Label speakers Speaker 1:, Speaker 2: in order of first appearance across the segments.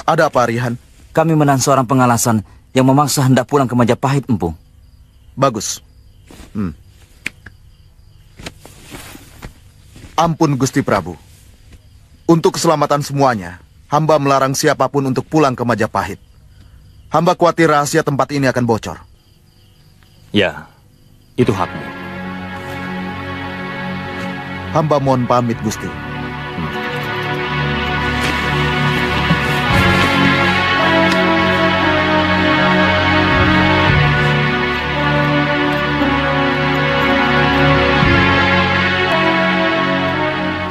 Speaker 1: Ada apa, Rihan?
Speaker 2: Kami menahan seorang pengalasan yang memaksa hendak pulang ke Majapahit, Empu.
Speaker 1: Bagus. Ampun, Gusti Prabu. Untuk keselamatan semuanya, hamba melarang siapapun untuk pulang ke Majapahit. Hamba khawatir rahasia tempat ini akan bocor.
Speaker 3: Ya, itu hakmu.
Speaker 1: Hamba mohon pamit, Gusti.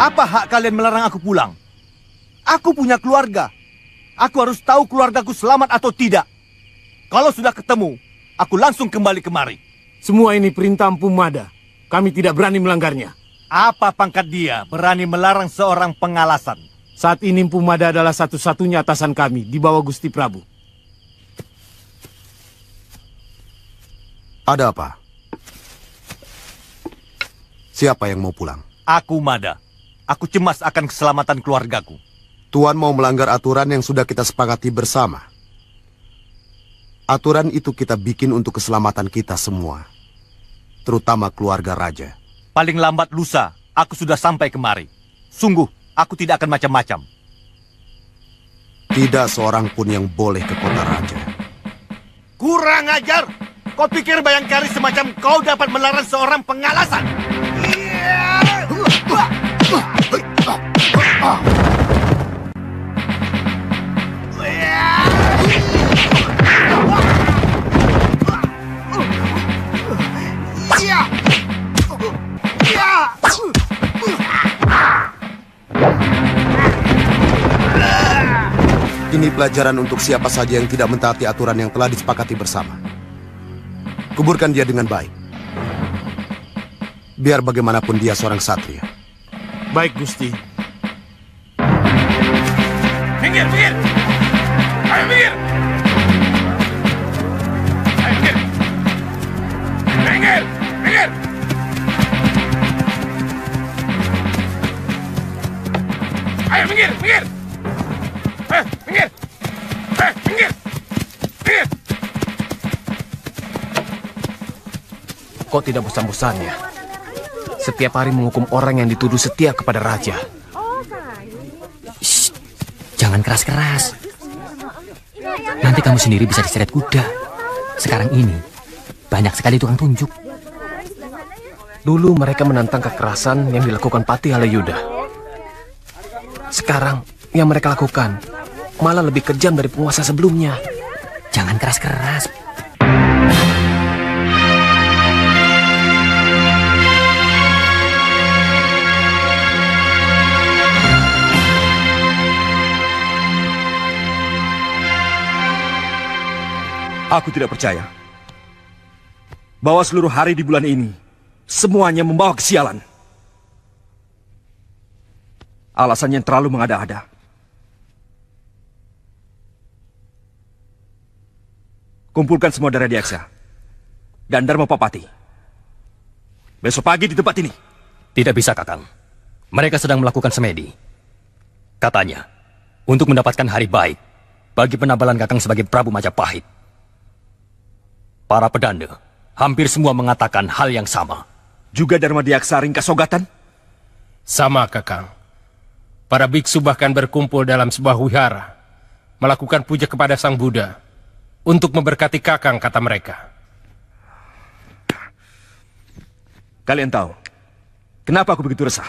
Speaker 4: Apa hak kalian melarang aku pulang? Aku punya keluarga. Aku harus tahu keluargaku selamat atau tidak. Kalau sudah ketemu, aku langsung kembali kemari.
Speaker 5: Semua ini perintah Empu Mada. Kami tidak berani melanggarnya.
Speaker 4: Apa pangkat dia berani melarang seorang pengalasan?
Speaker 5: Saat ini Empu Mada adalah satu-satunya atasan kami di bawah Gusti Prabu.
Speaker 6: Ada apa? Siapa yang mau pulang?
Speaker 4: Aku Mada. Aku cemas akan keselamatan keluargaku.
Speaker 6: Tuan mau melanggar aturan yang sudah kita sepakati bersama. Aturan itu kita bikin untuk keselamatan kita semua. Terutama keluarga raja.
Speaker 4: Paling lambat lusa, aku sudah sampai kemari. Sungguh, aku tidak akan macam-macam.
Speaker 6: Tidak seorang pun yang boleh ke kota raja.
Speaker 4: Kurang ajar! Kau pikir Bayangkari semacam kau dapat melarang seorang pengalasan?
Speaker 6: Ini pelajaran untuk siapa saja yang tidak mentaati aturan yang telah disepakati bersama. Kuburkan dia dengan baik. Biar bagaimanapun dia seorang satria.
Speaker 5: Baik, Gusti.
Speaker 7: Minggir, minggir! Ayo minggir! Ayo minggir! Minggir! Minggir! Ayo minggir, minggir! Minggir! Minggir! Minggir!
Speaker 8: Kok tidak bosan-bosannya? Setiap hari menghukum orang yang dituduh setia kepada raja.
Speaker 9: Shh, jangan keras-keras. Nanti kamu sendiri bisa diseret kuda. Sekarang ini, banyak sekali tukang tunjuk.
Speaker 8: Dulu mereka menantang kekerasan yang dilakukan Patih Halayuda. Sekarang, yang mereka lakukan malah lebih kejam dari penguasa sebelumnya.
Speaker 9: Jangan keras-keras.
Speaker 3: Aku tidak percaya bahwa seluruh hari di bulan ini semuanya membawa kesialan. Alasannya yang terlalu mengada-ada. Kumpulkan semua darah Diaksa dan Dharma Papati. Besok pagi di tempat ini.
Speaker 10: Tidak bisa, Kakang. Mereka sedang melakukan semedi. Katanya, untuk mendapatkan hari baik bagi penabalan Kakang sebagai Prabu Majapahit. Para pedanda hampir semua mengatakan hal yang sama.
Speaker 3: Juga Dharma Diaksa Ringkasogatan?
Speaker 5: Sama, Kakang. Para biksu bahkan berkumpul dalam sebuah wihara,
Speaker 11: melakukan puja kepada Sang Buddha untuk memberkati Kakang, kata mereka.
Speaker 3: Kalian tahu, kenapa aku begitu resah?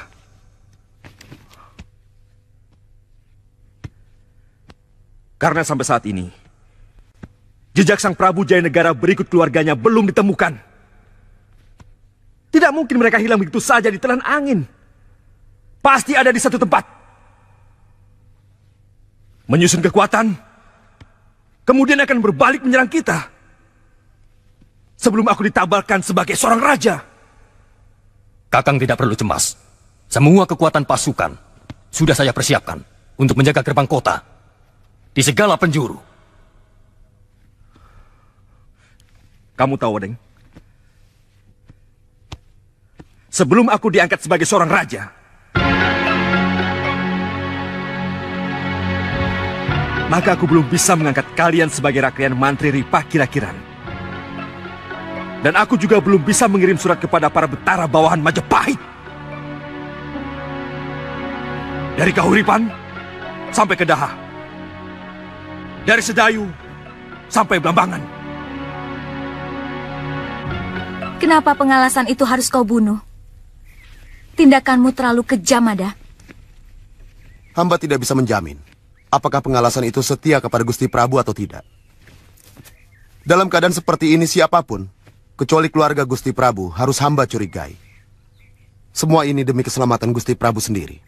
Speaker 3: Karena sampai saat ini, jejak Sang Prabu Jayanegara berikut keluarganya belum ditemukan. Tidak mungkin mereka hilang begitu saja di telan angin. Pasti ada di satu tempat. Menyusun kekuatan, kemudian akan berbalik menyerang kita. Sebelum aku ditabalkan sebagai seorang raja.
Speaker 10: Kakang tidak perlu cemas. Semua kekuatan pasukan sudah saya persiapkan untuk menjaga gerbang kota di segala penjuru.
Speaker 3: Kamu tahu, Odeng? Sebelum aku diangkat sebagai seorang raja, maka aku belum bisa mengangkat kalian sebagai rakyat mantri Ripah Kira-Kiran. Dan aku juga belum bisa mengirim surat kepada para betara bawahan Majapahit. Dari Kahuripan sampai ke Daha. Dari Sedayu sampai Blambangan.
Speaker 12: Kenapa pengalasan itu harus kau bunuh? Tindakanmu terlalu kejam, Mada.
Speaker 6: Hamba tidak bisa menjamin apakah pengalasan itu setia kepada Gusti Prabu atau tidak. Dalam keadaan seperti ini siapapun, kecuali keluarga Gusti Prabu, harus hamba curigai. Semua ini demi keselamatan Gusti Prabu sendiri.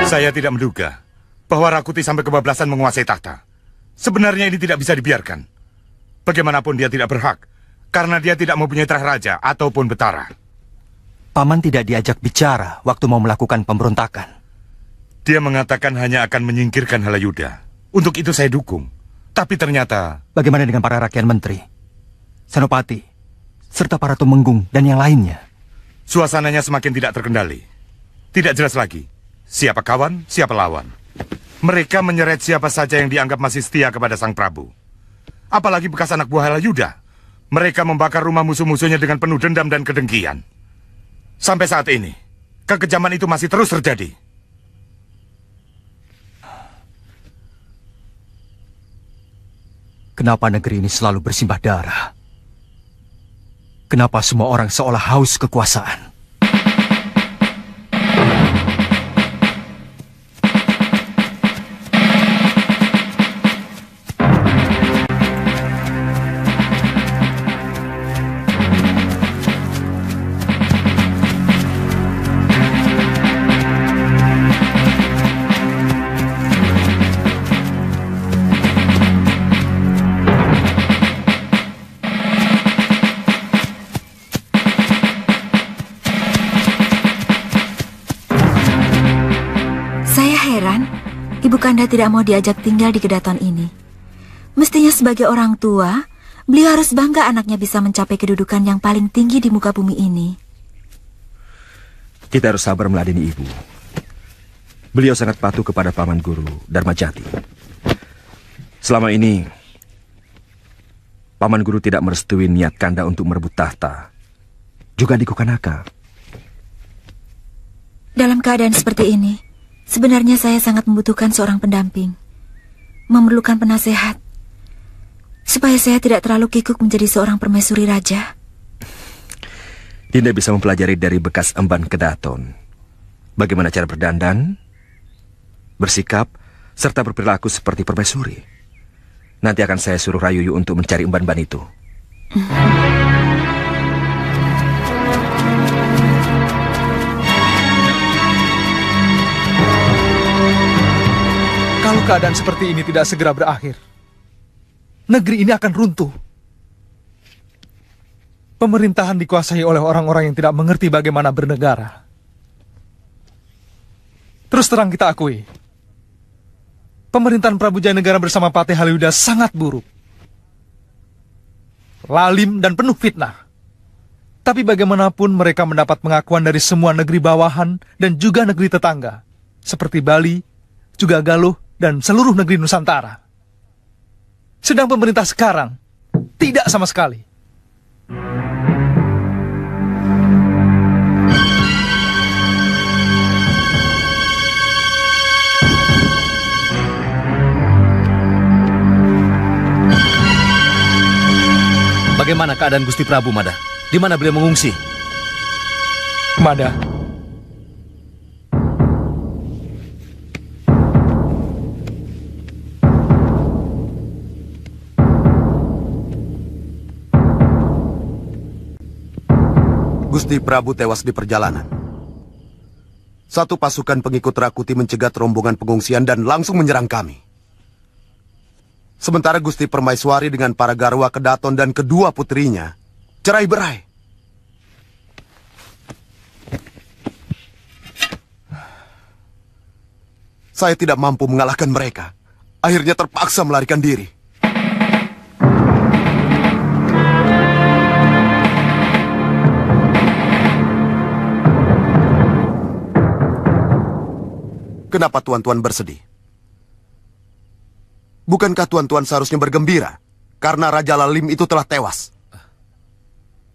Speaker 7: Saya tidak menduga bahwa Rakuti sampai kebablasan menguasai tahta. Sebenarnya ini tidak bisa dibiarkan. Bagaimanapun dia tidak berhak, karena dia tidak mempunyai terah raja ataupun betara.
Speaker 13: Paman tidak diajak bicara waktu mau melakukan pemberontakan.
Speaker 7: Dia mengatakan hanya akan menyingkirkan Halayuda. Untuk itu saya dukung. Tapi ternyata...
Speaker 13: Bagaimana dengan para rakyat menteri, Senopati, serta para tumenggung dan yang lainnya?
Speaker 7: Suasananya semakin tidak terkendali. Tidak jelas lagi siapa kawan, siapa lawan. Mereka menyeret siapa saja yang dianggap masih setia kepada Sang Prabu. Apalagi bekas anak buah Halayuda. Mereka membakar rumah musuh-musuhnya dengan penuh dendam dan kedengkian. Sampai saat ini, kekejaman itu masih terus terjadi.
Speaker 13: Kenapa negeri ini selalu bersimbah darah? Kenapa semua orang seolah haus kekuasaan?
Speaker 12: Kanda tidak mau diajak tinggal di kedaton ini. Mestinya sebagai orang tua, beliau harus bangga anaknya bisa mencapai kedudukan yang paling tinggi di muka bumi ini.
Speaker 3: Kita harus sabar meladeni ibu. Beliau sangat patuh kepada Paman Guru Dharmajati. Selama ini, Paman Guru tidak merestui niat Kanda untuk merebut tahta. Juga Diku Kanaka.
Speaker 12: Dalam keadaan seperti ini, sebenarnya saya sangat membutuhkan seorang pendamping, memerlukan penasehat, supaya saya tidak terlalu kikuk menjadi seorang permaisuri raja.
Speaker 3: Dinda bisa mempelajari dari bekas emban kedaton, bagaimana cara berdandan, bersikap, serta berperilaku seperti permaisuri. Nanti akan saya suruh Rayuyu untuk mencari emban-emban itu.
Speaker 14: Kalau keadaan seperti ini tidak segera berakhir, negeri ini akan runtuh. Pemerintahan dikuasai oleh orang-orang yang tidak mengerti bagaimana bernegara. Terus terang kita akui, pemerintahan Prabu Jayanegara bersama Patih Halayuda sangat buruk. Lalim dan penuh fitnah. Tapi bagaimanapun mereka mendapat pengakuan dari semua negeri bawahan dan juga negeri tetangga, seperti Bali, juga Galuh, dan seluruh negeri Nusantara. Sedang pemerintah sekarang tidak sama sekali.
Speaker 8: Bagaimana keadaan Gusti Prabu, Mada? Di mana beliau mengungsi?
Speaker 11: Mada,
Speaker 6: Gusti Prabu tewas di perjalanan. Satu pasukan pengikut Rakuti mencegat rombongan pengungsian dan langsung menyerang kami. Sementara Gusti Permaiswari dengan para garwa Kedaton dan kedua putrinya cerai-berai. Saya tidak mampu mengalahkan mereka. Akhirnya terpaksa melarikan diri. Kenapa tuan-tuan bersedih? Bukankah tuan-tuan seharusnya bergembira karena Raja Lalim itu telah tewas?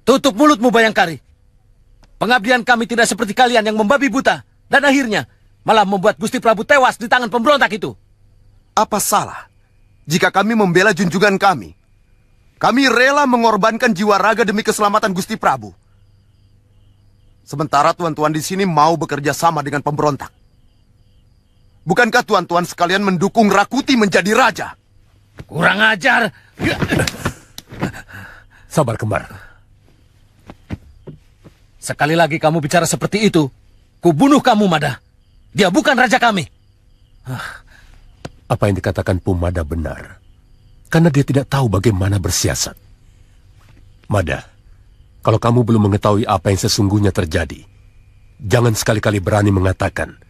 Speaker 8: Tutup mulutmu, Bayangkari. Pengabdian kami tidak seperti kalian yang membabi buta. Dan akhirnya malah membuat Gusti Prabu tewas di tangan pemberontak itu.
Speaker 6: Apa salah jika kami membela junjungan kami? Kami rela mengorbankan jiwa raga demi keselamatan Gusti Prabu. Sementara tuan-tuan di sini mau bekerja sama dengan pemberontak. Bukankah tuan-tuan sekalian mendukung Rakuti menjadi raja?
Speaker 8: Kurang ajar.
Speaker 11: sabar kembar.
Speaker 8: Sekali lagi kamu bicara seperti itu, kubunuh kamu, Mada. Dia bukan raja kami.
Speaker 11: Apa yang dikatakan Pumada benar. Karena dia tidak tahu bagaimana bersiasat. Mada, kalau kamu belum mengetahui apa yang sesungguhnya terjadi, jangan sekali-kali berani mengatakan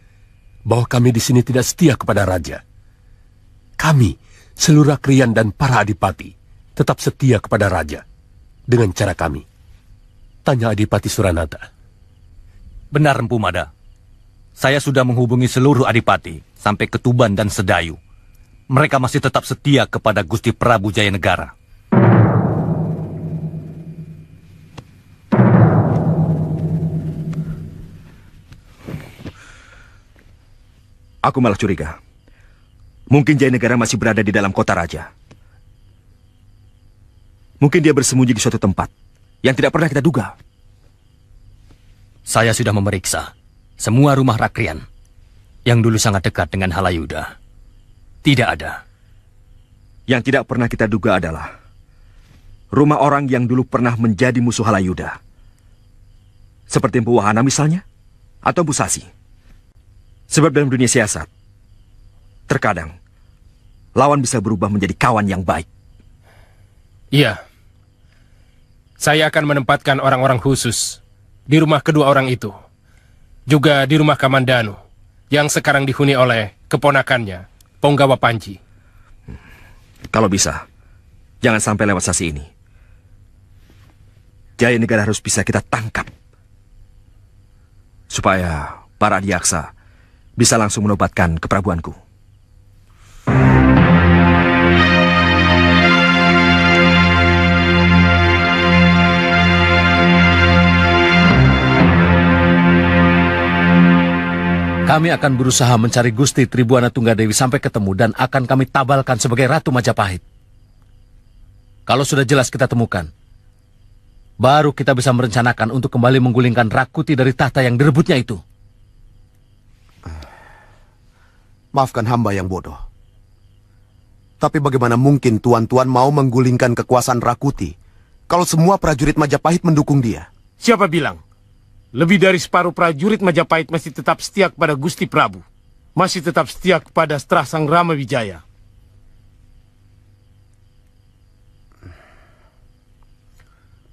Speaker 11: bahwa kami di sini tidak setia kepada raja. Kami, seluruh Krian dan para adipati, tetap setia kepada raja. Dengan cara kami. Tanya Adipati Suranata.
Speaker 10: Benar, Empu Mada. Saya sudah menghubungi seluruh adipati, sampai ke Tuban dan Sedayu. Mereka masih tetap setia kepada Gusti Prabu Jayanegara.
Speaker 3: Aku malah curiga. Mungkin Jayanegara masih berada di dalam kota raja. Mungkin dia bersembunyi di suatu tempat yang tidak pernah kita duga.
Speaker 10: Saya sudah memeriksa semua rumah Rakrian yang dulu sangat dekat dengan Halayuda. Tidak ada.
Speaker 3: Yang tidak pernah kita duga adalah rumah orang yang dulu pernah menjadi musuh Halayuda. Seperti Empu Wahana misalnya, atau Empu Sasi. Sebab dalam dunia siasat, terkadang lawan bisa berubah menjadi kawan yang baik.
Speaker 11: Iya. Saya akan menempatkan orang-orang khusus di rumah kedua orang itu. Juga di rumah Kamandanu, yang sekarang dihuni oleh keponakannya, Ponggawa Panji.
Speaker 3: Kalau bisa, jangan sampai lewat Sasi ini. Jayanegara harus bisa kita tangkap. Supaya para adiaksa bisa langsung menobatkan keprabuanku.
Speaker 8: Kami akan berusaha mencari Gusti Tribuana Tunggadewi sampai ketemu dan akan kami tabalkan sebagai Ratu Majapahit. Kalau sudah jelas kita temukan, baru kita bisa merencanakan untuk kembali menggulingkan Rakuti dari tahta yang direbutnya itu.
Speaker 6: Maafkan hamba yang bodoh. Tapi bagaimana mungkin tuan-tuan mau menggulingkan kekuasaan Rakuti kalau semua prajurit Majapahit mendukung dia?
Speaker 5: Siapa bilang? Lebih dari separuh prajurit Majapahit masih tetap setia kepada Gusti Prabu. Masih tetap setia kepada Strasang Ramawijaya.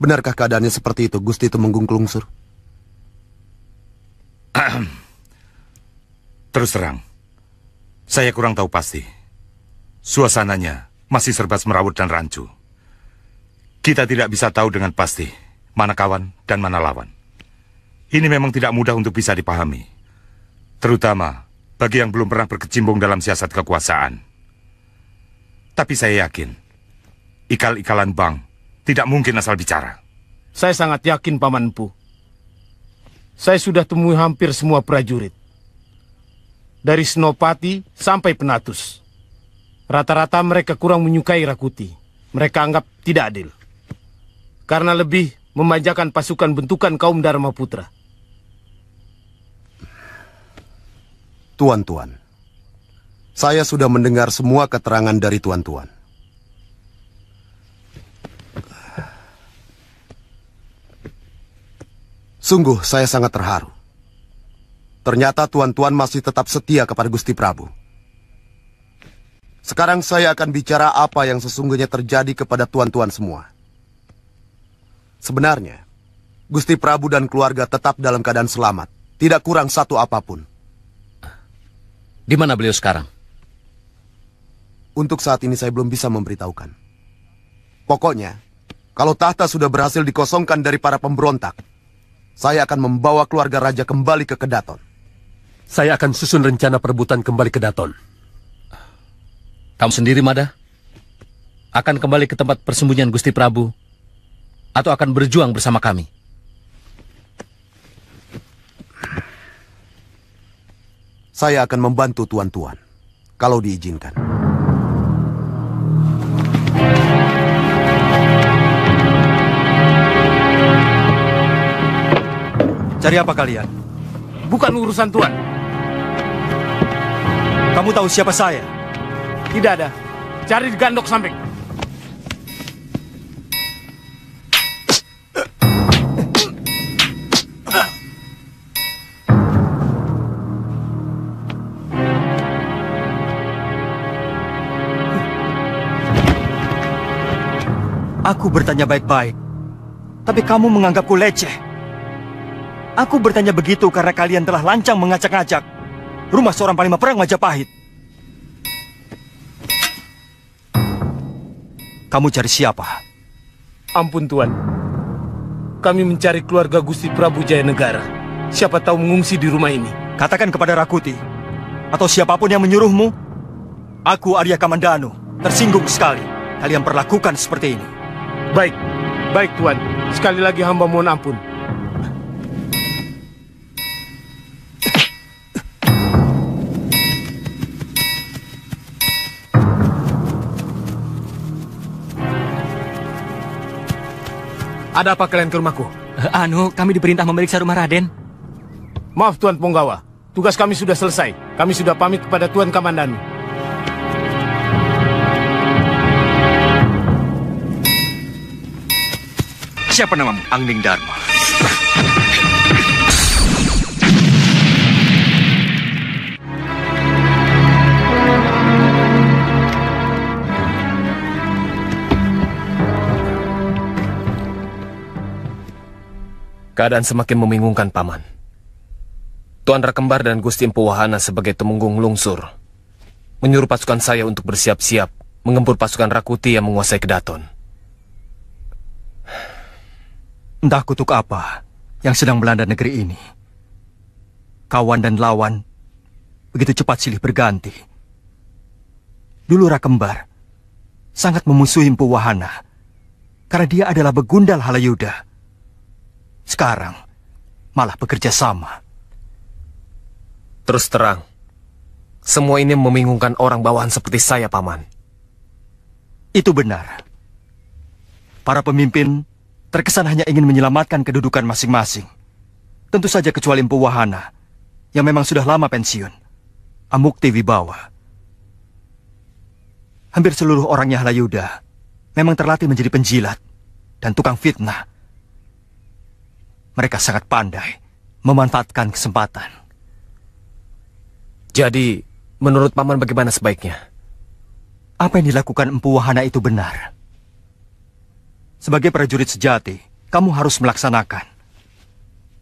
Speaker 6: Benarkah keadaannya seperti itu, Gusti Tumenggung Klungsur?
Speaker 7: Terus terang, saya kurang tahu pasti. Suasananya masih serba semerawut dan rancu. Kita tidak bisa tahu dengan pasti mana kawan dan mana lawan. Ini memang tidak mudah untuk bisa dipahami. Terutama bagi yang belum pernah berkecimpung dalam siasat kekuasaan. Tapi saya yakin, ikal-ikalan Bang tidak mungkin asal bicara.
Speaker 5: Saya sangat yakin, Paman Empu. Saya sudah temui hampir semua prajurit. Dari Senopati sampai Penatus. Rata-rata mereka kurang menyukai Rakuti. Mereka anggap tidak adil. karena lebih memanjakan pasukan bentukan kaum Dharma Putra.
Speaker 6: Tuan-tuan, saya sudah mendengar semua keterangan dari tuan-tuan. Sungguh saya sangat terharu. Ternyata tuan-tuan masih tetap setia kepada Gusti Prabu. Sekarang saya akan bicara apa yang sesungguhnya terjadi kepada tuan-tuan semua. Sebenarnya, Gusti Prabu dan keluarga tetap dalam keadaan selamat. Tidak kurang satu apapun.
Speaker 8: Di mana beliau sekarang?
Speaker 6: Untuk saat ini saya belum bisa memberitahukan. Pokoknya, kalau tahta sudah berhasil dikosongkan dari para pemberontak, saya akan membawa keluarga raja kembali ke Kedaton.
Speaker 11: Saya akan susun rencana perebutan kembali ke Daton.
Speaker 8: Kamu sendiri, Mada? Akan kembali ke tempat persembunyian Gusti Prabu? Atau akan berjuang bersama kami?
Speaker 6: Saya akan membantu tuan-tuan, kalau diizinkan.
Speaker 13: Cari apa kalian?
Speaker 5: Bukan urusan Tuan.
Speaker 13: Kamu tahu siapa saya?
Speaker 5: Tidak ada. Cari di Gandok Samping.
Speaker 13: Aku bertanya baik-baik, tapi kamu menganggapku leceh. Aku bertanya begitu karena kalian telah lancang mengacak-ngacak rumah seorang panglima perang Majapahit. Kamu cari siapa?
Speaker 5: Ampun Tuan. Kami mencari keluarga Gusti Prabu Jayanegara. Siapa tahu mengungsi di rumah ini.
Speaker 13: Katakan kepada Rakuti atau siapapun yang menyuruhmu, aku Arya Kamandanu tersinggung sekali kalian perlakukan seperti ini.
Speaker 5: Baik, baik Tuan. Sekali lagi hamba mohon ampun.
Speaker 10: Ada apa kalian ke rumahku?
Speaker 9: Kami diperintah memeriksa rumah Raden.
Speaker 5: Maaf Tuan Punggawa, tugas kami sudah selesai. Kami sudah pamit kepada Tuan Kamandanu.
Speaker 3: Siapa namamu? Angning Dharma.
Speaker 10: Keadaan semakin membingungkan, Paman. Tuan Rakembar dan Gusti Empu Wahana sebagai temenggung lungsur menyuruh pasukan saya untuk bersiap-siap mengempur pasukan Rakuti yang menguasai Kedaton.
Speaker 13: Entah kutuk apa yang sedang melanda negeri ini. Kawan dan lawan begitu cepat silih berganti. Dulu Rakembar sangat memusuhi Empu Wahana karena dia adalah begundal Halayuda. Sekarang malah bekerja sama.
Speaker 10: Terus terang, semua ini membingungkan orang bawahan seperti saya, Paman.
Speaker 13: Itu benar. Para pemimpin terkesan hanya ingin menyelamatkan kedudukan masing-masing. Tentu saja kecuali Empu Wahana, yang memang sudah lama pensiun. Amukti Wibawa. Hampir seluruh orangnya Halayuda memang terlatih menjadi penjilat dan tukang fitnah. Mereka sangat pandai memanfaatkan kesempatan.
Speaker 10: Jadi, menurut Paman bagaimana sebaiknya?
Speaker 13: Apa yang dilakukan Empu Wahana itu benar. Sebagai prajurit sejati, kamu harus melaksanakan.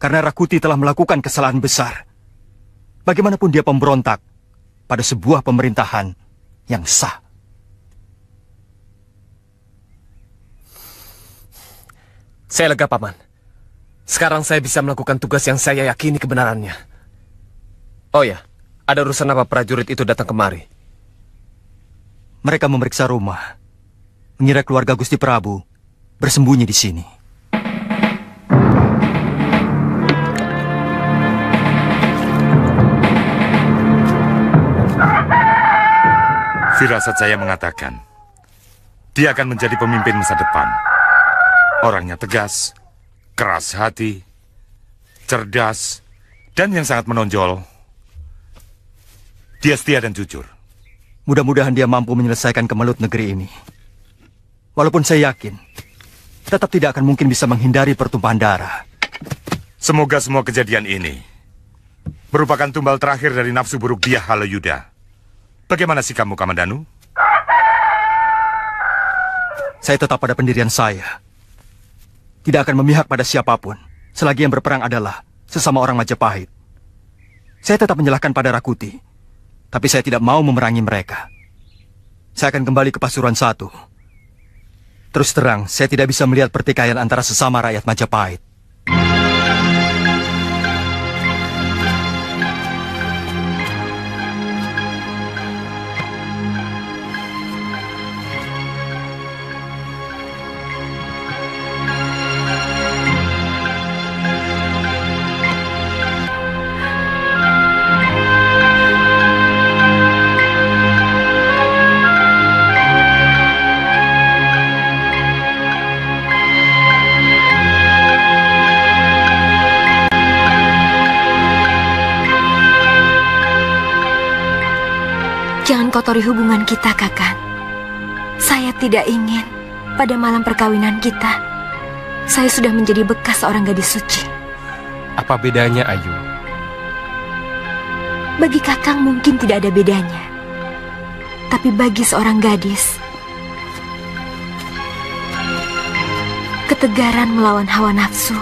Speaker 13: Karena Rakuti telah melakukan kesalahan besar. Bagaimanapun dia pemberontak pada sebuah pemerintahan yang sah.
Speaker 10: Saya lega, Paman. Sekarang saya bisa melakukan tugas yang saya yakini kebenarannya. Oh ya, ada urusan apa prajurit itu datang kemari?
Speaker 13: Mereka memeriksa rumah. Mengira keluarga Gusti Prabu bersembunyi di sini.
Speaker 7: Firasat saya mengatakan, dia akan menjadi pemimpin masa depan. Orangnya tegas, keras hati, cerdas, dan yang sangat menonjol, dia setia dan jujur.
Speaker 13: Mudah-mudahan dia mampu menyelesaikan kemelut negeri ini. Walaupun saya yakin, tetap tidak akan mungkin bisa menghindari pertumpahan darah.
Speaker 7: Semoga semua kejadian ini merupakan tumbal terakhir dari nafsu buruk dia, Halayuda. Bagaimana sikapmu, Kamandanu?
Speaker 13: Saya tetap pada pendirian saya. Tidak akan memihak pada siapapun, selagi yang berperang adalah sesama orang Majapahit. Saya tetap menyalahkan pada Rakuti, tapi saya tidak mau memerangi mereka. Saya akan kembali ke Pasuruan 1. Terus terang, saya tidak bisa melihat pertikaian antara sesama rakyat Majapahit.
Speaker 12: Jangan kotori hubungan kita, Kakang. Saya tidak ingin pada malam perkawinan kita, saya sudah menjadi bekas seorang gadis suci.
Speaker 10: Apa bedanya, Ayu?
Speaker 12: Bagi Kakang mungkin tidak ada bedanya. Tapi bagi seorang gadis, ketegaran melawan hawa nafsu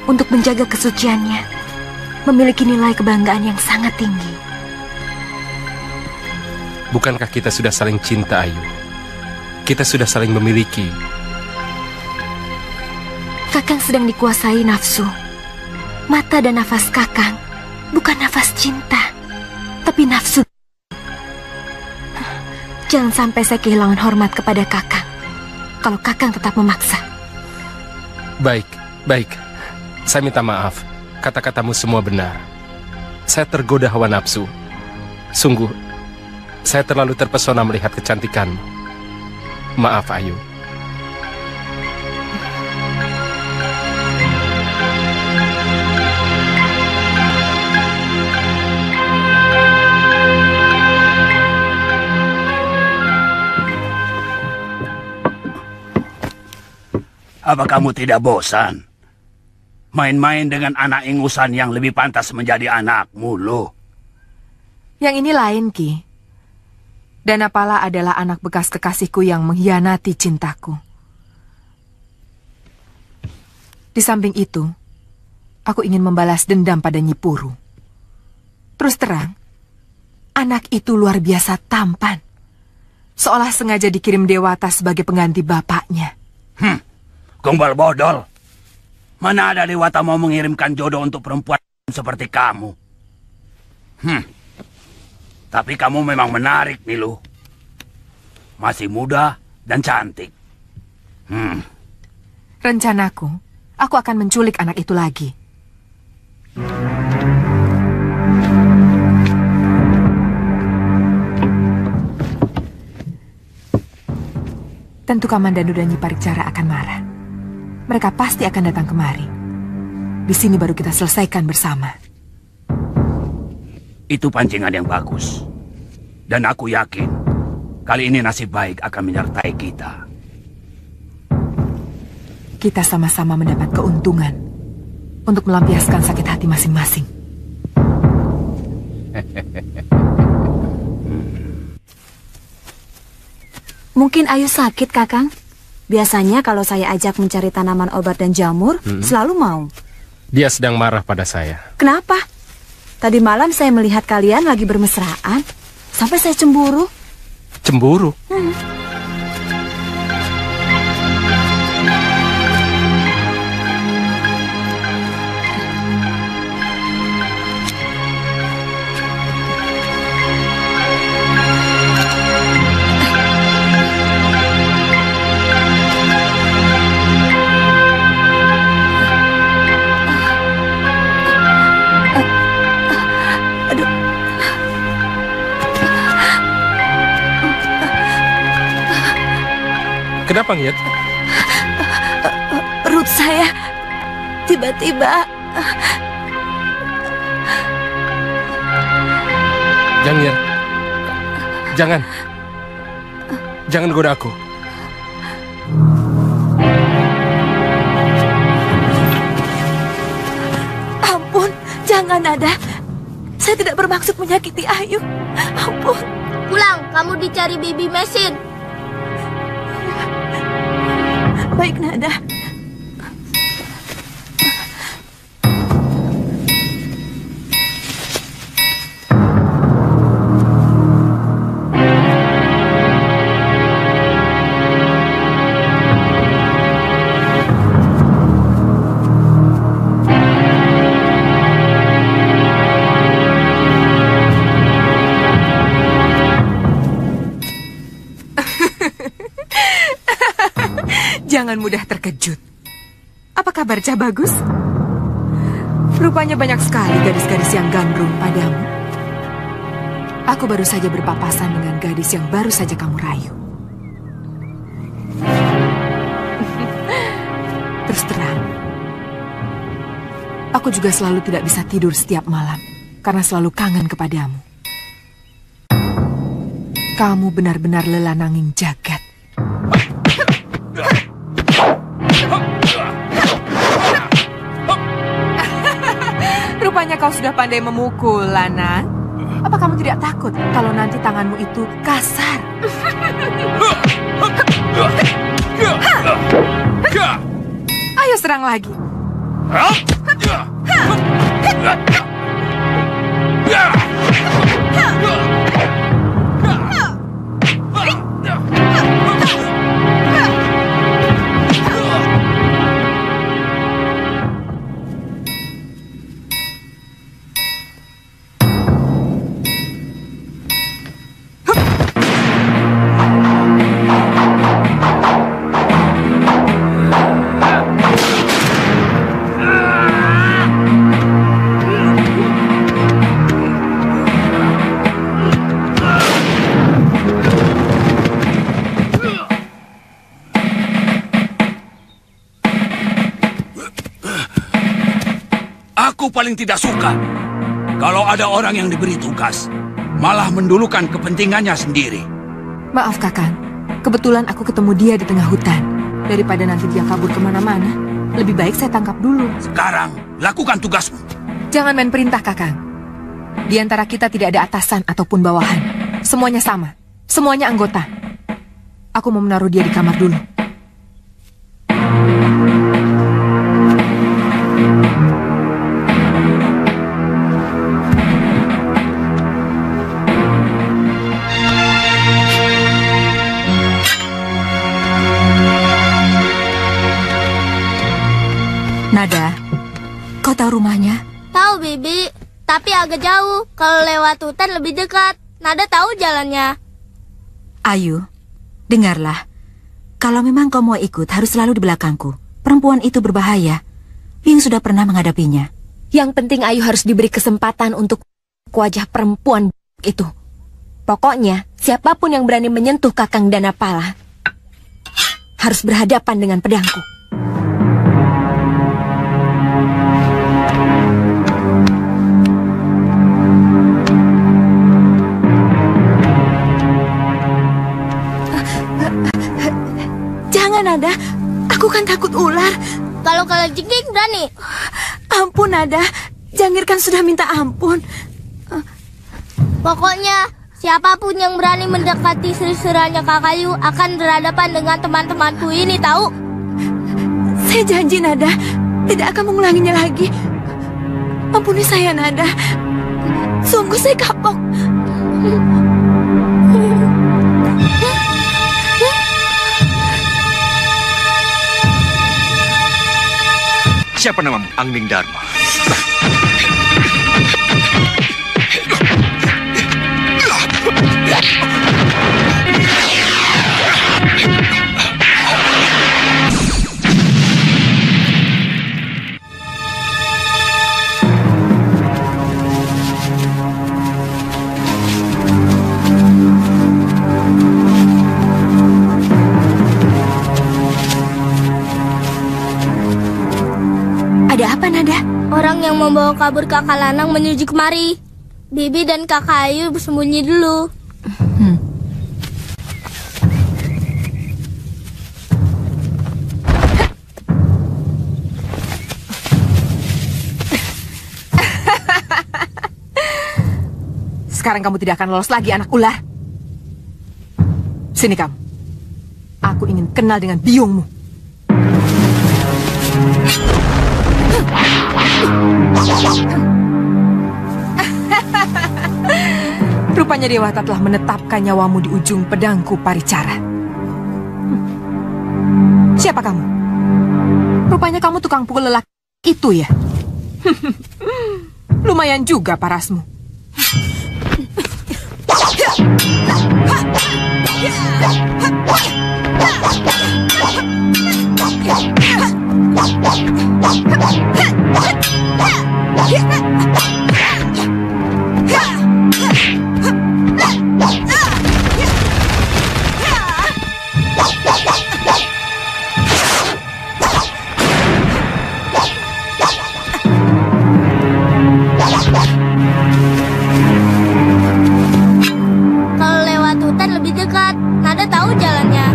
Speaker 12: untuk menjaga kesuciannya memiliki nilai kebanggaan yang sangat tinggi.
Speaker 10: Bukankah kita sudah saling cinta, Ayu? Kita sudah saling memiliki.
Speaker 12: Kakang sedang dikuasai nafsu. Mata dan nafas Kakang bukan nafas cinta, tapi nafsu. Jangan sampai saya kehilangan hormat kepada Kakang kalau Kakang tetap memaksa.
Speaker 10: Baik, baik. Saya minta maaf. Kata-katamu semua benar. Saya tergoda hawa nafsu. Sungguh, saya terlalu terpesona melihat kecantikanmu. Maaf, Ayu.
Speaker 15: Apa kamu tidak bosan? Main-main dengan anak ingusan yang lebih pantas menjadi anakmu, loh.
Speaker 16: Yang ini lain, Ki. Danapala adalah anak bekas kekasihku yang mengkhianati cintaku. Di samping itu, aku ingin membalas dendam pada Nyi Puru. Terus terang, anak itu luar biasa tampan. Seolah sengaja dikirim Dewata sebagai pengganti bapaknya.
Speaker 15: Gombal bodol. Mana ada Dewata mau mengirimkan jodoh untuk perempuan seperti kamu? Tapi kamu memang menarik, Nilu. Masih muda dan cantik.
Speaker 16: Rencanaku, aku akan menculik anak itu lagi. Tentu Kamandanu dan Nyi Paricara akan marah. Mereka pasti akan datang kemari. Di sini baru kita selesaikan bersama.
Speaker 15: Itu pancingan yang bagus. Dan aku yakin, kali ini nasib baik akan menyertai kita.
Speaker 16: Kita sama-sama mendapat keuntungan untuk melampiaskan sakit hati masing-masing.
Speaker 17: Mungkin Ayu sakit, Kakang. Biasanya kalau saya ajak mencari tanaman obat dan jamur, selalu mau.
Speaker 10: Dia sedang marah pada saya.
Speaker 17: Kenapa? Tadi malam saya melihat kalian lagi bermesraan, sampai saya cemburu.
Speaker 10: Cemburu? Kenapa, Ngiat?
Speaker 12: Saya tiba-tiba...
Speaker 10: Jangir, jangan. Jangan goda aku.
Speaker 12: Ampun, jangan Nada. Saya tidak bermaksud menyakiti Ayu. Ampun.
Speaker 18: Pulang, kamu dicari Bibi Mesin.
Speaker 12: Baik Nada.
Speaker 16: Jangan mudah terkejut. Apa kabar Cah Bagus? Rupanya banyak sekali gadis-gadis yang gandrung padamu. Aku baru saja berpapasan dengan gadis yang baru saja kamu rayu. Terus terang, aku juga selalu tidak bisa tidur setiap malam karena selalu kangen kepadamu. Kamu benar-benar lelananging jagat. Rupanya kau sudah pandai memukul, Lanang. Apa kamu tidak takut kalau nanti tanganmu itu kasar? Ayo serang lagi.
Speaker 15: Aku paling tidak suka kalau ada orang yang diberi tugas malah mendulukan kepentingannya sendiri.
Speaker 16: Maaf Kakang, kebetulan aku ketemu dia di tengah hutan. Daripada nanti dia kabur kemana-mana, lebih baik saya tangkap dulu.
Speaker 15: Sekarang, lakukan tugasmu.
Speaker 16: Jangan main perintah Kakang. Di antara kita tidak ada atasan ataupun bawahan. Semuanya sama, semuanya anggota. Aku mau menaruh dia di kamar dulu.
Speaker 12: Nada, kau tahu rumahnya?
Speaker 18: Tahu, Bibi. Tapi agak jauh. Kalau lewat hutan lebih dekat. Nada tahu jalannya.
Speaker 12: Ayu, dengarlah. Kalau memang kau mau ikut, harus selalu di belakangku. Perempuan itu berbahaya. Bing sudah pernah menghadapinya.
Speaker 17: Yang penting Ayu harus diberi kesempatan untuk wajah perempuan itu. Pokoknya, siapapun yang berani menyentuh Kakang Danapala harus berhadapan dengan pedangku.
Speaker 12: Nada, aku kan takut ular.
Speaker 18: Kalau jengking berani.
Speaker 12: Ampun Nada, Jangir kan sudah minta ampun.
Speaker 18: Pokoknya siapapun yang berani mendekati serigala Kakayu akan berhadapan dengan teman-temanku ini, tahu?
Speaker 12: Saya janji Nada, tidak akan mengulanginya lagi. Ampuni saya Nada. Sungguh saya kapok.
Speaker 3: Siapa namamu? Angling Dharma.
Speaker 18: yang membawa kabur kakak Lanang menuju kemari. Bibi dan kakak Ayu bersembunyi dulu.
Speaker 16: Sekarang kamu tidak akan lolos lagi, anak ular. Sini kamu. Aku ingin kenal dengan biungmu. Rupanya Dewata telah menetapkan nyawamu di ujung pedangku Paricara. Siapa kamu? Rupanya kamu tukang pukul lelaki itu ya? Lumayan juga parasmu.
Speaker 18: Kalau lewat hutan lebih dekat. Nada tahu jalannya.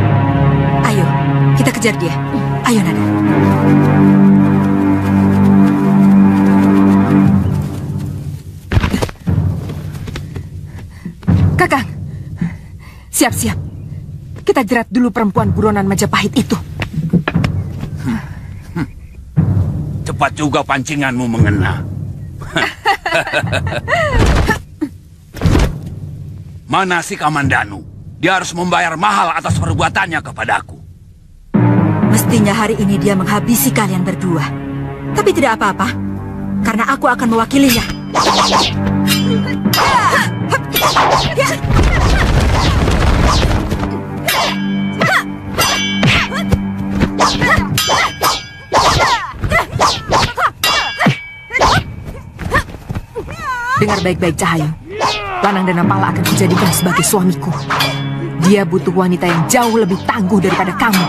Speaker 16: Ayo, kita kejar dia. Ayo, Nada. Kakang, siap-siap. Kita jerat dulu perempuan buronan Majapahit itu.
Speaker 15: Cepat juga pancinganmu mengena. Mana si Kamandanu? Dia harus membayar mahal atas perbuatannya kepadaku.
Speaker 12: Mestinya hari ini dia menghabisi kalian berdua. Tapi tidak apa-apa, karena aku akan mewakilinya.
Speaker 16: Dengar baik-baik, Cahayu. Lanang Danapala akan kujadikan sebagai suamiku. Dia butuh wanita yang jauh lebih tangguh daripada kamu.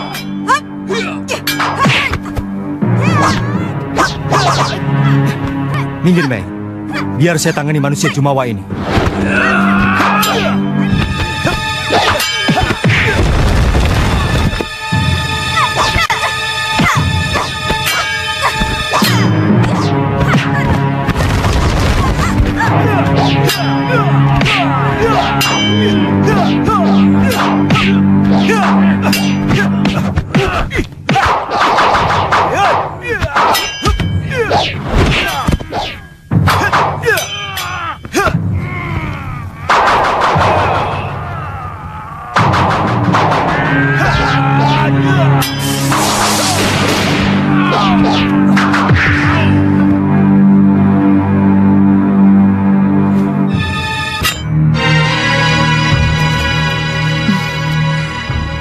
Speaker 13: Minggir, Mei. Biar saya tangani manusia Jumawa ini.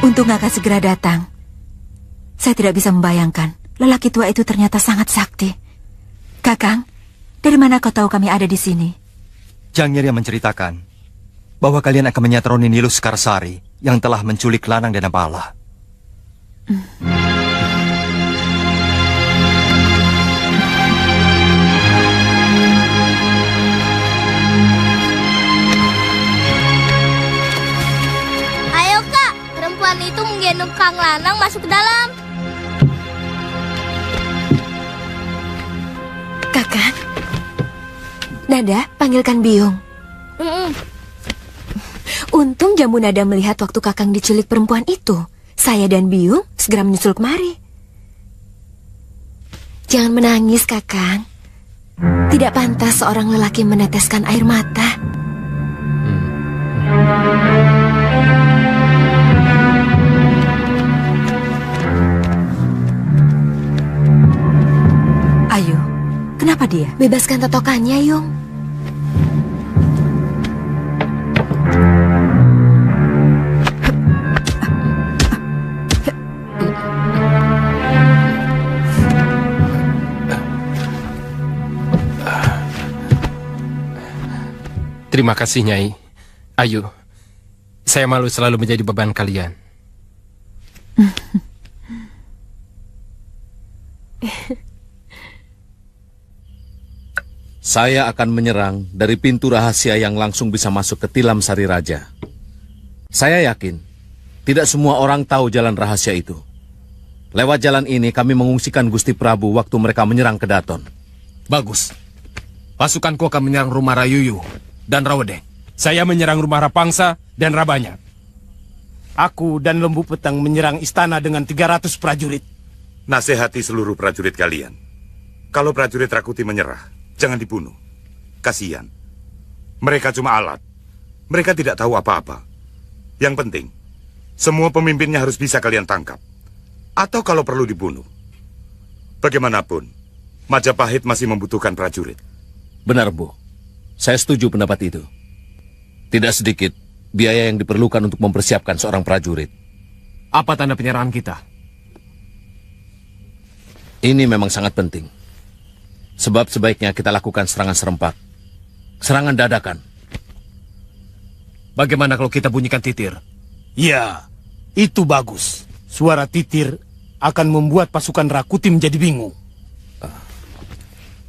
Speaker 12: Untung akan segera datang. Saya tidak bisa membayangkan lelaki tua itu ternyata sangat sakti. Kakang, dari mana kau tahu kami ada di sini?
Speaker 13: Jang Nyirya menceritakan bahwa kalian akan menyatroni Nilus Karsari yang telah menculik Lanang Danapala.
Speaker 18: Ayo kak, perempuan itu menggendong Kang Lanang masuk ke dalam.
Speaker 17: Kakak, Nada, panggilkan Biung. Untung Jambu Nada melihat waktu Kakang diculik perempuan itu. Saya dan Biung segera menyusul kemari. Jangan menangis, Kakang. Tidak pantas seorang lelaki meneteskan air mata.
Speaker 12: Ayo, kenapa dia?
Speaker 17: Bebaskan totokannya, Yung.
Speaker 10: Terima kasih, Nyai. Ayo, saya malu selalu menjadi beban kalian.
Speaker 8: Saya akan menyerang dari pintu rahasia yang langsung bisa masuk ke tilam Sari Raja. Saya yakin tidak semua orang tahu jalan rahasia itu. Lewat jalan ini kami mengungsikan Gusti Prabu waktu mereka menyerang Kedaton.
Speaker 10: Bagus. Pasukanku akan menyerang rumah Rayuyu dan Rawedeng.
Speaker 5: Saya menyerang rumah Rapangsa dan Rabanya. Aku dan Lembu Petang menyerang istana dengan 300 prajurit.
Speaker 7: Nasihati seluruh prajurit kalian. Kalau prajurit Rakuti menyerah, jangan dibunuh. Kasihan. Mereka cuma alat. Mereka tidak tahu apa-apa. Yang penting, semua pemimpinnya harus bisa kalian tangkap. Atau kalau perlu dibunuh. Bagaimanapun, Majapahit masih membutuhkan prajurit.
Speaker 8: Benar, Bu. Saya setuju pendapat itu. Tidak sedikit biaya yang diperlukan untuk mempersiapkan seorang prajurit.
Speaker 10: Apa tanda penyerangan kita?
Speaker 8: Ini memang sangat penting. Sebab sebaiknya kita lakukan serangan serempak. Serangan dadakan.
Speaker 10: Bagaimana kalau kita bunyikan titir?
Speaker 5: Ya, itu bagus. Suara titir akan membuat pasukan Rakuti menjadi bingung.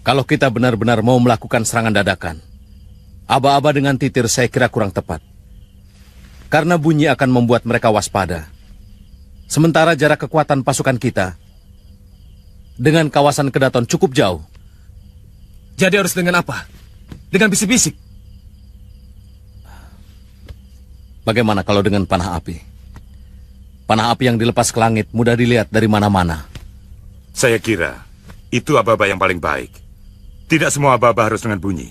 Speaker 8: Kalau kita benar-benar mau melakukan serangan dadakan, aba-aba dengan titir saya kira kurang tepat. Karena bunyi akan membuat mereka waspada. Sementara jarak kekuatan pasukan kita dengan kawasan Kedaton cukup jauh.
Speaker 10: Jadi harus dengan apa? Dengan bisik-bisik?
Speaker 8: Bagaimana kalau dengan panah api? Panah api yang dilepas ke langit mudah dilihat dari mana-mana.
Speaker 7: Saya kira itu aba-aba yang paling baik. Tidak semua aba-aba harus dengan bunyi.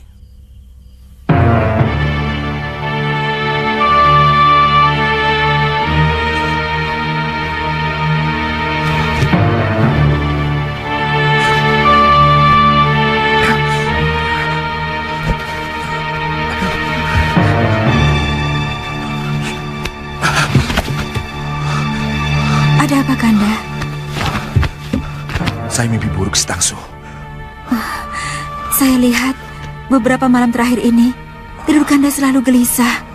Speaker 12: Ada apa, Kanda?
Speaker 3: Saya mimpi buruk, Setangsu.
Speaker 12: Saya lihat beberapa malam terakhir ini tidur Kanda selalu gelisah.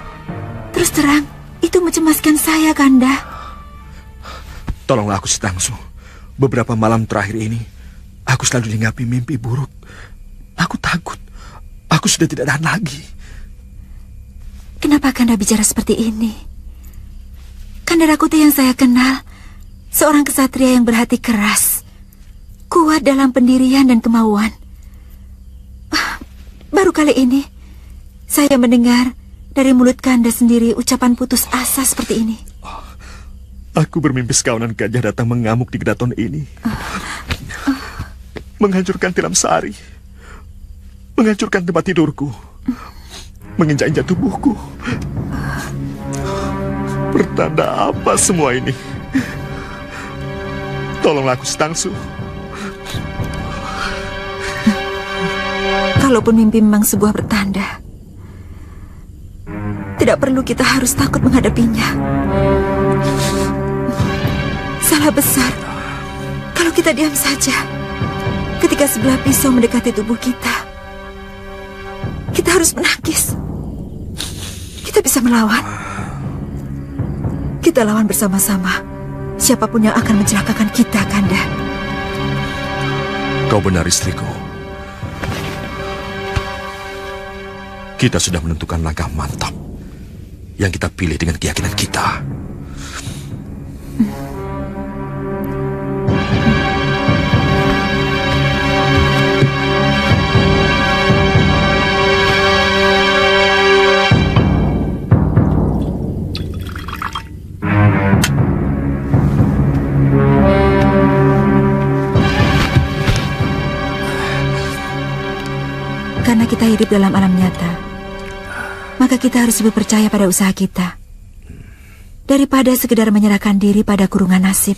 Speaker 12: Terus terang, itu mencemaskan saya, Kanda.
Speaker 3: Tolonglah aku, Setangsu. Beberapa malam terakhir ini, aku selalu diinggapi mimpi buruk. Aku takut. Aku sudah tidak tahan lagi.
Speaker 12: Kenapa Kanda bicara seperti ini? Kanda Rakuti yang saya kenal, seorang kesatria yang berhati keras, kuat dalam pendirian dan kemauan. Baru kali ini, saya mendengar dari mulut Kanda sendiri ucapan putus asa seperti ini.
Speaker 3: Aku bermimpi sekawanan gajah datang mengamuk di Kedaton ini. Menghancurkan tilam Sari. Menghancurkan tempat tidurku. Menginjak-injak tubuhku. Pertanda apa semua ini? Tolonglah aku, Setangsu.
Speaker 12: Kalaupun mimpi memang sebuah pertanda, tidak perlu kita harus takut menghadapinya. Salah besar kalau kita diam saja ketika sebelah pisau mendekati tubuh kita. Kita harus menangkis. Kita bisa melawan. Kita lawan bersama-sama siapapun yang akan mencelakakan kita, Kanda.
Speaker 3: Kau benar, istriku. Kita sudah menentukan langkah mantap yang kita pilih dengan keyakinan kita.
Speaker 12: Karena kita hidup dalam alam nyata, maka kita harus lebih percaya pada usaha kita daripada sekedar menyerahkan diri pada kurungan nasib.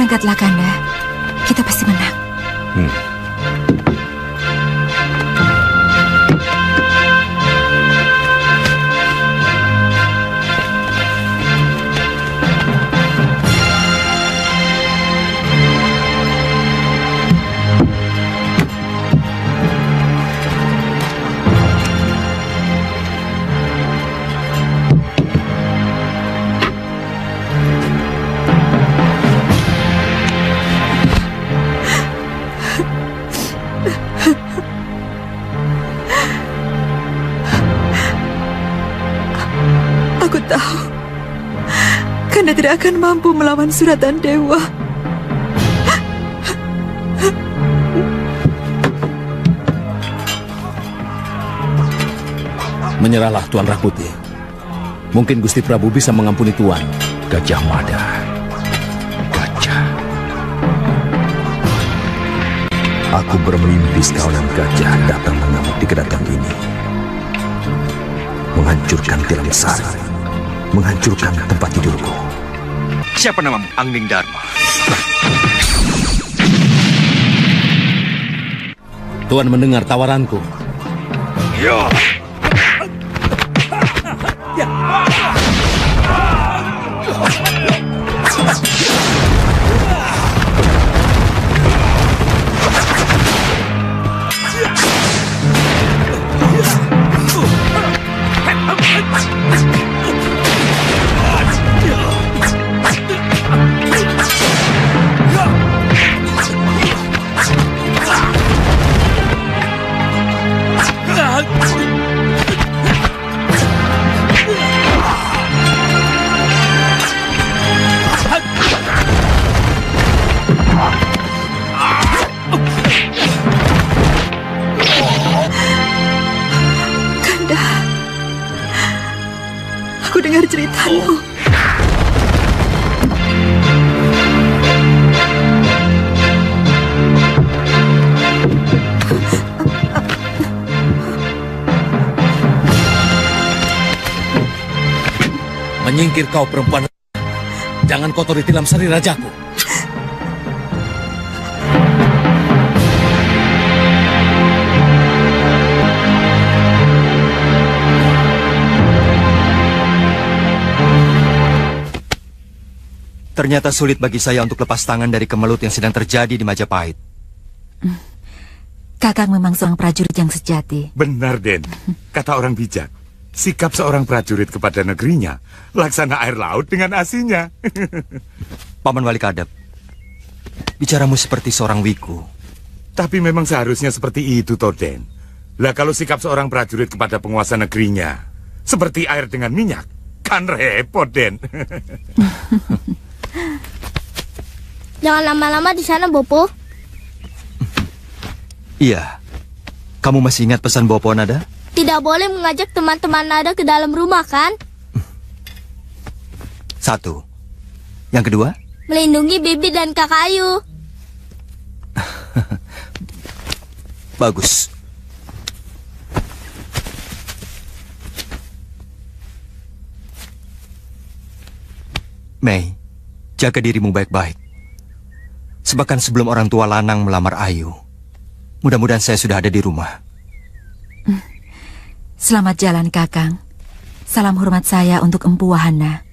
Speaker 12: Berangkatlah, Kanda. Kita pasti menang. Aku tahu Kanda tidak akan mampu melawan suratan dewa.
Speaker 8: Menyerahlah, Tuan Rakuti. Mungkin Gusti Prabu bisa mengampuni Tuan.
Speaker 3: Gajah Mada. Gajah. Aku bermimpi sekawanan gajah datang mengamuk di kedaton ini. Menghancurkan Tilam Sari. Menghancurkan tempat tidurku.
Speaker 13: Siapa namamu? Angning Dharma.
Speaker 8: Tuan mendengar tawaranku.
Speaker 13: Ya.
Speaker 12: Aku dengar ceritamu.
Speaker 8: Menyingkir kau perempuan. Jangan kotori Tilam Sari rajaku.
Speaker 13: Ternyata sulit bagi saya untuk lepas tangan dari kemelut yang sedang terjadi di Majapahit.
Speaker 12: Kakang memang seorang prajurit yang sejati.
Speaker 7: Benar, Den. Kata orang bijak, sikap seorang prajurit kepada negerinya laksana air laut dengan asinya.
Speaker 13: Paman Wali Kadep, bicaramu seperti seorang wiku.
Speaker 7: Tapi memang seharusnya seperti itu, toh, Den. Lah kalau sikap seorang prajurit kepada penguasa negerinya seperti air dengan minyak, kan repot, Den.
Speaker 18: Jangan lama-lama di sana, Bopo.
Speaker 13: Iya. Kamu masih ingat pesan Bopo Nada?
Speaker 18: Tidak boleh mengajak teman-teman Nada ke dalam rumah, kan?
Speaker 13: 1. Yang kedua?
Speaker 18: Melindungi Bibi dan Kakak Ayu.
Speaker 13: Bagus. Mei, jaga dirimu baik-baik. Sebabkan sebelum orang tua lanang melamar Ayu, mudah-mudahan saya sudah ada di rumah.
Speaker 12: Selamat jalan, Kakang. Salam hormat saya untuk Empu Wahana.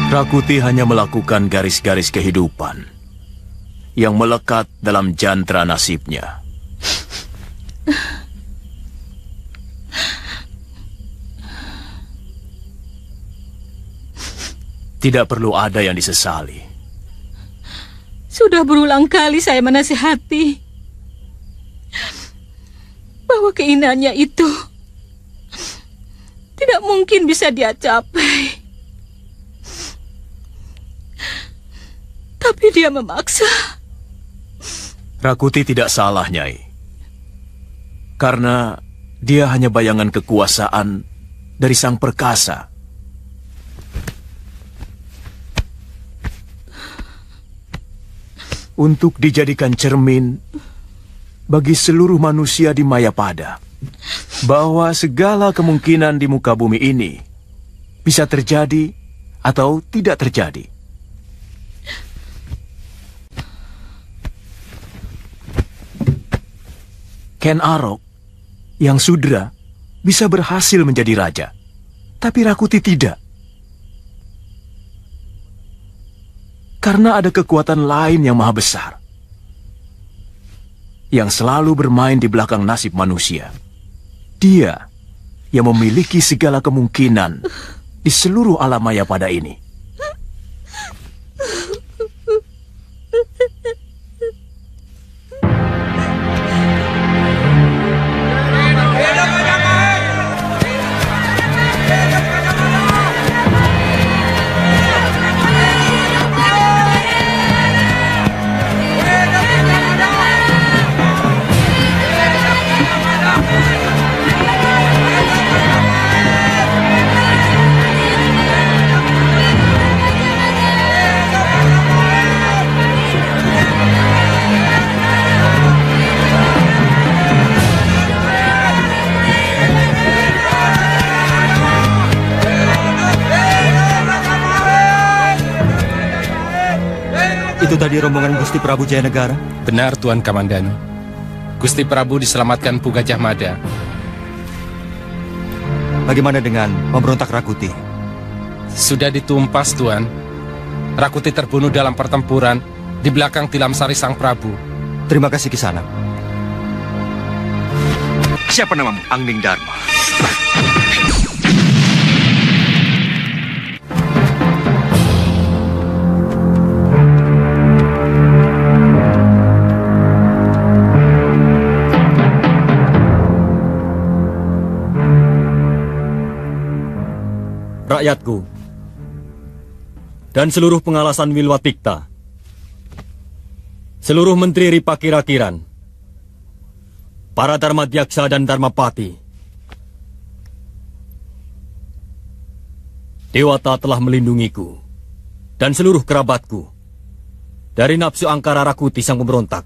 Speaker 19: Rakuti hanya melakukan garis-garis kehidupan yang melekat dalam jantra nasibnya. Tidak perlu ada yang disesali.
Speaker 20: Sudah berulang kali saya menasihati bahwa keinginannya itu tidak mungkin bisa dia capai. Tapi dia memaksa.
Speaker 19: Rakuti tidak salah, Nyai. Karena dia hanya bayangan kekuasaan dari Sang Perkasa. Untuk dijadikan cermin bagi seluruh manusia di Mayapada, bahwa segala kemungkinan di muka bumi ini bisa terjadi atau tidak terjadi. Ken Arok yang sudra bisa berhasil menjadi raja, tapi Rakuti tidak. Karena ada kekuatan lain yang maha besar, yang selalu bermain di belakang nasib manusia. Dia yang memiliki segala kemungkinan di seluruh alam Mayapada ini.
Speaker 13: Itu tadi rombongan Gusti Prabu Jayanegara?
Speaker 5: Benar, Tuan Kamandanu. Gusti Prabu diselamatkan Pu Gajah Mada.
Speaker 13: Bagaimana dengan pemberontak Rakuti?
Speaker 5: Sudah ditumpas, Tuan. Rakuti terbunuh dalam pertempuran di belakang Tilam Sari Sang Prabu.
Speaker 13: Terima kasih, Kisanak.
Speaker 3: Siapa namamu? Angning Dharma.
Speaker 13: Rakyatku dan seluruh pengalasan Wilwatikta, seluruh menteri Ripa Kira-Kiran, para Dharmadhyaksa dan Dharmapati, Dewata telah melindungiku dan seluruh kerabatku dari nafsu angkara Rakuti sang pemberontak.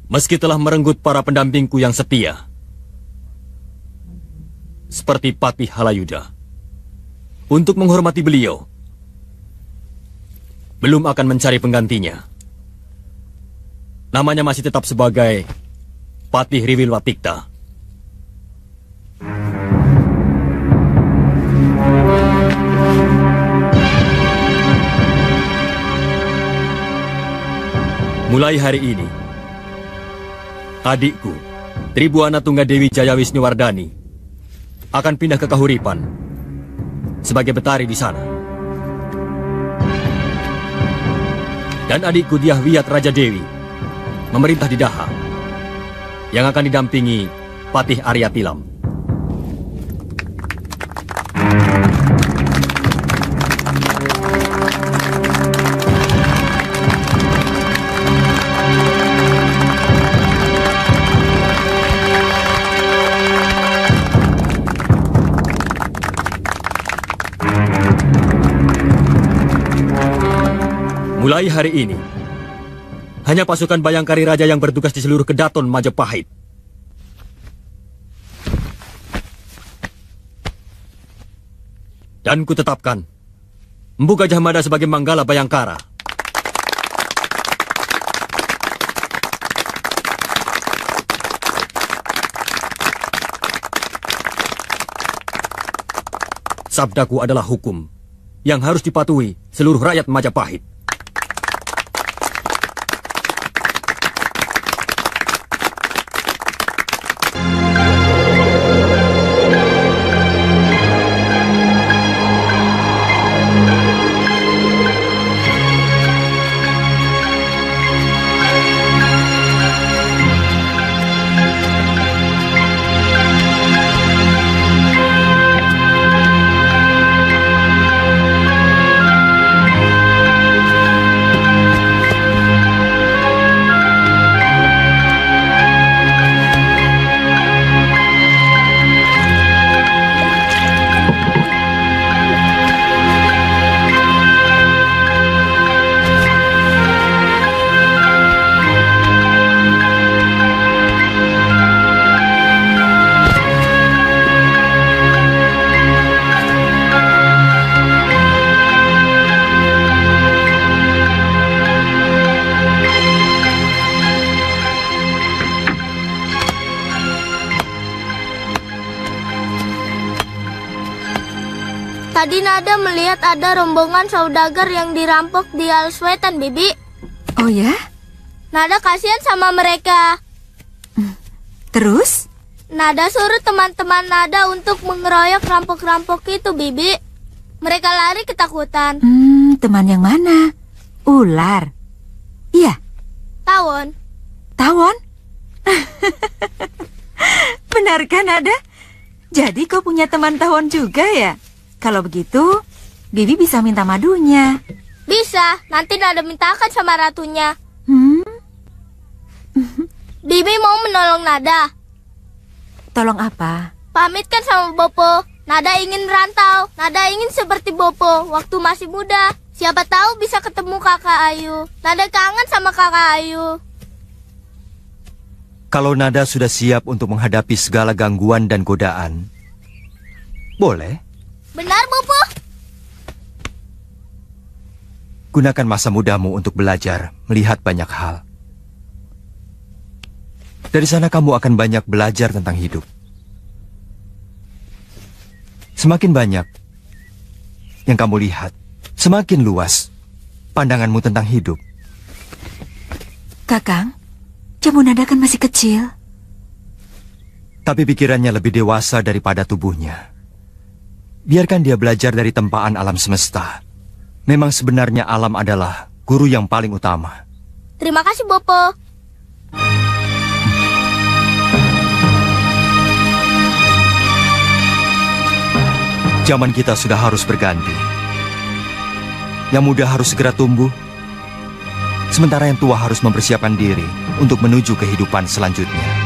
Speaker 13: Meski telah merenggut para pendampingku yang setia, seperti Patih Halayuda, untuk menghormati beliau, belum akan mencari penggantinya. Namanya masih tetap sebagai Patih Riwilwatikta. Mulai hari ini, adikku, Tribuana Tunggadewi Jaya Wisnuwardani, akan pindah ke Kahuripan sebagai betari di sana. Dan adikku Dyah Wiyat Raja Dewi memerintah di Daha, yang akan didampingi Patih Arya Tilam. Mulai hari ini, hanya pasukan Bayangkari Raja yang bertugas di seluruh Kedaton Majapahit. Dan kutetapkan Empu Gajah Mada sebagai Manggala Bayangkara. Sabdaku adalah hukum yang harus dipatuhi seluruh rakyat Majapahit.
Speaker 18: Tadi Nada melihat ada rombongan saudagar yang dirampok di Alswetan, Bibi.
Speaker 12: Oh ya?
Speaker 18: Nada kasihan sama mereka.
Speaker 12: Terus?
Speaker 18: Nada suruh teman-teman Nada untuk mengeroyok rampok-rampok itu, Bibi. Mereka lari ketakutan.
Speaker 12: Teman yang mana? Ular? Iya.
Speaker 18: Tawon.
Speaker 12: Tawon? Benarkah, Nada? Jadi kau punya teman tawon juga ya? Kalau begitu, Bibi bisa minta madunya.
Speaker 18: Bisa, nanti Nada mintakan sama ratunya. Bibi mau menolong Nada.
Speaker 12: Tolong apa?
Speaker 18: Pamitkan sama Bopo. Nada ingin merantau. Nada ingin seperti Bopo waktu masih muda. Siapa tahu bisa ketemu Kakak Ayu. Nada kangen sama Kakak Ayu.
Speaker 13: Kalau Nada sudah siap untuk menghadapi segala gangguan dan godaan, boleh.
Speaker 18: Benar, Bopo?
Speaker 13: Gunakan masa mudamu untuk belajar, melihat banyak hal. Dari sana kamu akan banyak belajar tentang hidup. Semakin banyak yang kamu lihat, semakin luas pandanganmu tentang hidup.
Speaker 12: Kakang, Jambu Nada kan masih kecil.
Speaker 13: Tapi pikirannya lebih dewasa daripada tubuhnya. Biarkan dia belajar dari tempaan alam semesta. Memang sebenarnya alam adalah guru yang paling utama.
Speaker 18: Terima kasih, Bopo.
Speaker 13: Zaman kita sudah harus berganti. Yang muda harus segera tumbuh, sementara yang tua harus mempersiapkan diri untuk menuju kehidupan selanjutnya.